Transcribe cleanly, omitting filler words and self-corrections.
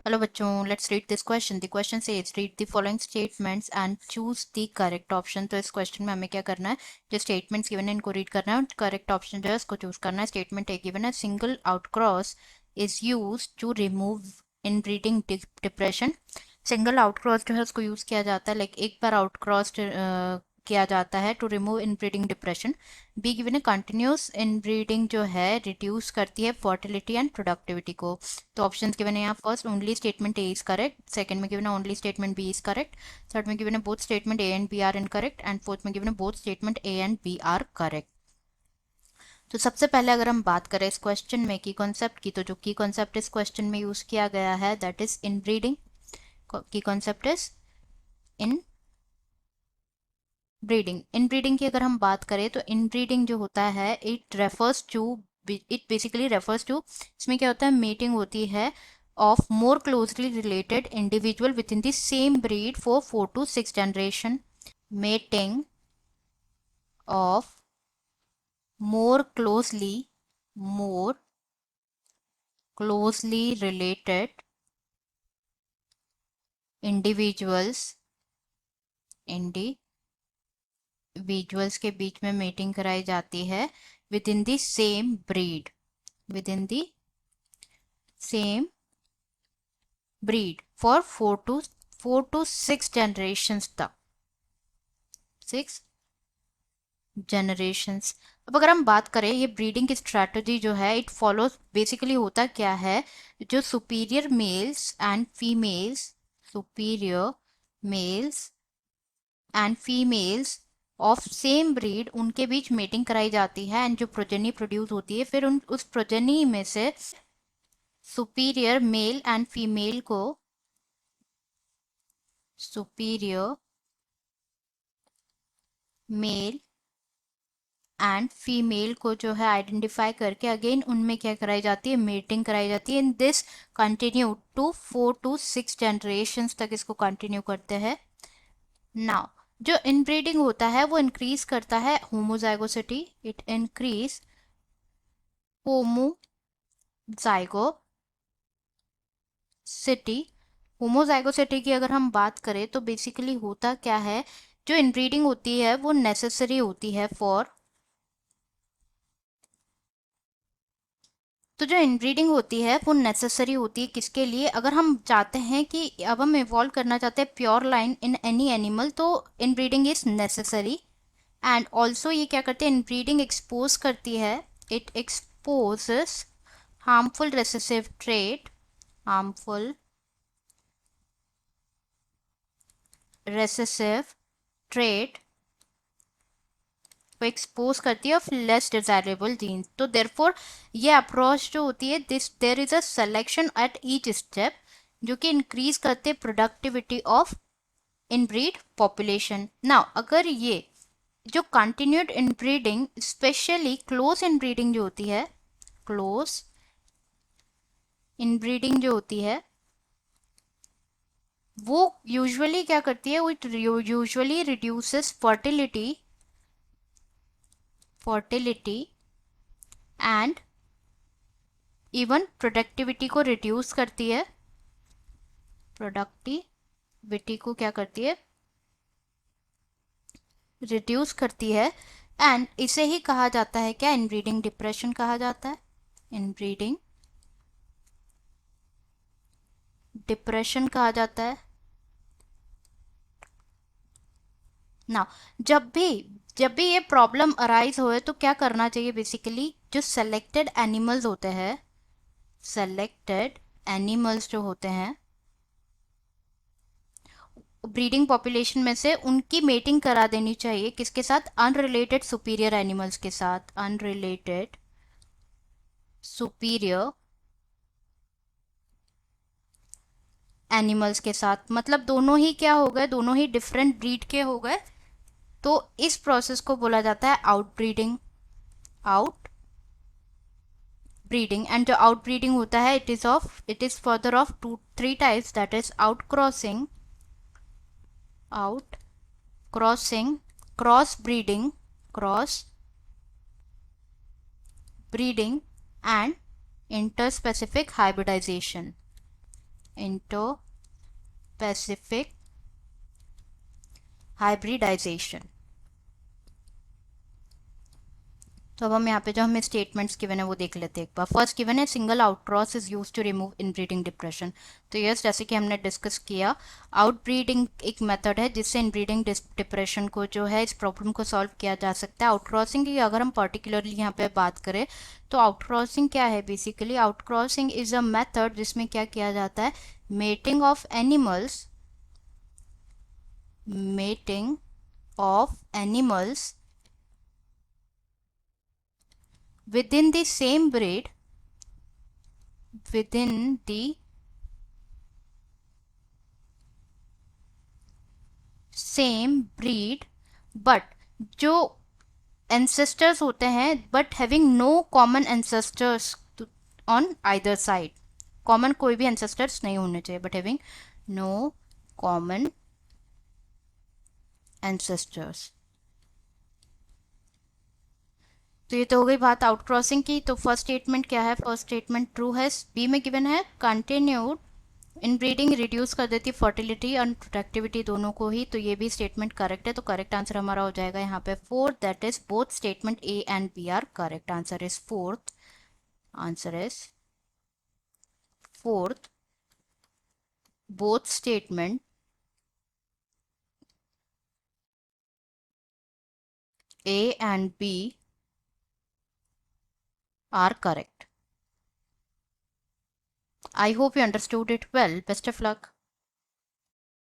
Hello बच्चों, let's read this question. The question says read the following statements and choose the correct option. तो इस question में हमें क्या करना है, जो स्टेटमेंट्स गिवन है इनको रीड करना है और करेक्ट ऑप्शन जो है उसको चूज करना है। स्टेटमेंट ए गिवन है, single out cross is use to remove inbreeding depression. Single out cross जो है उसको यूज किया जाता है, लाइक एक बार आउट क्रॉस किया जाता है to remove inbreeding depression. B given है, कंटिन्यूस इन ब्रीडिंग जो है रिड्यूस करती है फर्टिलिटी एंड प्रोडक्टिविटी को। तो ऑप्शन गिवन है यहाँ, first only statement A is correct, second में गिवन है only statement B is correct, third में गिवन है both statement A and B are incorrect, and fourth में गिवन है both statement A and B are correct. तो सबसे पहले अगर हम बात करें इस क्वेश्चन में की कॉन्सेप्ट की, तो जो की कॉन्सेप्ट इस क्वेश्चन में यूज किया गया है दैट इज इन ब्रीडिंग। की concept is in breeding. In breeding की अगर हम बात करें तो इन ब्रीडिंग जो होता है इट बेसिकली रेफर्स टू, इसमें क्या होता है, मेटिंग होती है of more closely related individual within the same breed for 4 to 6 generation. Mating of more closely related individuals के बीच में मेटिंग कराई जाती है within the same breed, within the same breed for 4 to 6 generations तक, 6 generations। अब अगर हम बात करें ये ब्रीडिंग की स्ट्रैटेजी जो है, इट फॉलोज, बेसिकली होता क्या है, जो superior mails and females of same breed, उनके बीच मेटिंग कराई जाती है एंड जो प्रोजेनी प्रोड्यूस होती है, फिर उस प्रोजेनी में से सुपीरियर मेल एंड फीमेल को, सुपीरियर मेल एंड फीमेल को जो है आइडेंटिफाई करके अगेन उनमें क्या कराई जाती है, मेटिंग कराई जाती है। In this continue to 4 to 6 generations तक इसको कंटिन्यू करते हैं। नाउ जो इनब्रीडिंग होता है वो इंक्रीज करता है homozygosity, it increase homozygosity. Homozygosity की अगर हम बात करें तो बेसिकली होता क्या है, जो इनब्रीडिंग होती है वो नेसेसरी होती है फॉर, तो जो इनब्रीडिंग होती है वो नेसेसरी होती है किसके लिए, अगर हम चाहते हैं कि अब हम इवॉल्व करना चाहते हैं pure line in any animal, तो inbreeding is necessary. And also ये क्या करती है, इनब्रीडिंग एक्सपोज करती है, it exposes harmful recessive trait, harmful recessive trait को एक्सपोज करती है ऑफ लेस डिजायरेबल जीन्स। तो देयरफॉर ये अप्रोच जो होती है, this there is a selection at each step जो कि इंक्रीज करते productivity of inbreed population. Now अगर ये जो continued inbreeding, specially close inbreeding जो होती है, क्लोज इनब्रीडिंग जो होती है वो यूजुअली क्या करती है, वो usually reduces fertility and even productivity को रिड्यूस करती है, प्रोडक्टिविटी को क्या करती है, रिड्यूस करती है। एंड इसे ही कहा जाता है क्या, इनब्रीडिंग डिप्रेशन कहा जाता है, इनब्रीडिंग डिप्रेशन कहा जाता है। ना जब भी ये प्रॉब्लम अराइज होए तो क्या करना चाहिए, बेसिकली जो सेलेक्टेड एनिमल्स होते हैं, सेलेक्टेड एनिमल्स जो होते हैं ब्रीडिंग पॉपुलेशन में से, उनकी मेटिंग करा देनी चाहिए किसके साथ, अनरिलेटेड सुपीरियर एनिमल्स के साथ, अनरिलेटेड सुपीरियर एनिमल्स के साथ। मतलब दोनों ही क्या हो गए, दोनों ही डिफरेंट ब्रीड के हो गए। तो इस प्रोसेस को बोला जाता है out breeding, out breeding. And जो आउट ब्रीडिंग होता है, it is further of 3 types, that is out crossing, cross breeding and interspecific hybridization, Indo Pacific hybridization. तो अब हम यहाँ पे जो हमें स्टेटमेंट्स गिवन है वो देख लेते हैं एक बार। फर्स्ट गिवन है single outcross is use to remove inbreeding depression. तो यस, जैसे कि हमने डिस्कस किया, आउटब्रीडिंग एक मेथड है जिससे इनब्रीडिंग डिप्रेशन को जो है, इस प्रॉब्लम को सॉल्व किया जा सकता है। आउटक्रॉसिंग की अगर हम पर्टिकुलरली यहाँ पे बात करें तो आउटक्रॉसिंग क्या है? Basically outcrossing is a method जिसमें क्या किया जाता है, mating of animals, mating of animals within the same breed, within the same breed, but जो ancestors होते हैं but having no common ancestors on either side, common कोई भी ancestors नहीं होने चाहिए but having no common ancestors। तो ये तो हो गई बात आउटक्रॉसिंग की। तो फर्स्ट स्टेटमेंट क्या है? फर्स्ट स्टेटमेंट ट्रू है। बी में गिवन है कंटिन्यूड इनब्रीडिंग रिड्यूस कर देती फर्टिलिटी और प्रोडक्टिविटी दोनों को ही, तो ये भी स्टेटमेंट करेक्ट है। तो करेक्ट आंसर हमारा हो जाएगा यहाँ पे fourth, that is both statement A and B are correct. Answer is fourth, answer is fourth, both statement A and B are correct. I hope you understood it well. Best of luck.